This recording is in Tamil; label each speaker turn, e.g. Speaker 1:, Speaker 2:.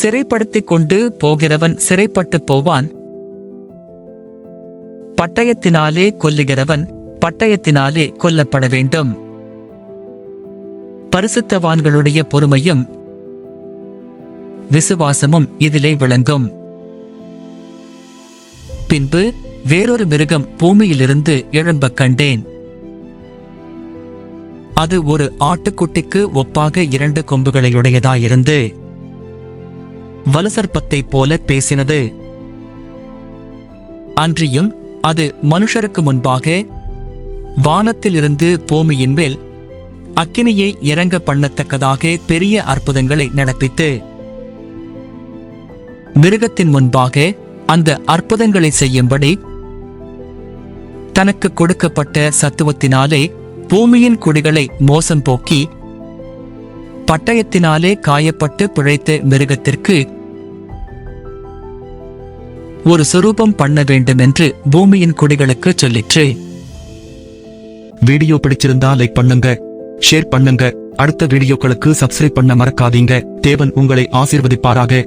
Speaker 1: சிறைப்படுத்திக் கொண்டு போகிறவன் சிறைப்பட்டுப் போவான். பட்டயத்தினாலே கொல்லுகிறவன் பட்டயத்தினாலே கொல்லப்பட வேண்டும். பரிசுத்தவான்களுடைய பொறுமையும் விசுவாசமும் இதிலே விளங்கும். பின்பு வேறொரு மிருகம் பூமியிலிருந்து எழும்பக் கண்டேன். அது ஒரு ஆட்டுக்குட்டிக்கு ஒப்பாக 2 கொம்புகளையுடையதாயிருந்து வலுசர்ப்பத்தைப் போல பேசினது. அன்றியும் அது மனுஷருக்கு முன்பாக வானத்திலிருந்து பூமியின் மேல் அக்கினியை இறங்க பண்ணத்தக்கதாக பெரிய அற்புதங்களை நடப்பித்து மிருகத்தின் முன்பாக அந்த அற்புதங்களை செய்யும்படி தனக்கு கொடுக்கப்பட்ட சத்துவத்தினாலே பூமியின் குடிகளை மோசம் போக்கி பட்டயத்தினாலே காயப்பட்டு பிழைத்த மிருகத்திற்கு ஒரு சொரூபம் பண்ண வேண்டும் என்று பூமியின் குடிகளுக்கு சொல்லிற்று.
Speaker 2: வீடியோ பிடிச்சிருந்தா லைக் பண்ணுங்க, ஷேர் பண்ணுங்க. அடுத்த வீடியோக்களுக்கு சப்ஸ்கிரைப் பண்ண மறக்காதீங்க. தேவன் உங்களை ஆசீர்வதிப்பாராக.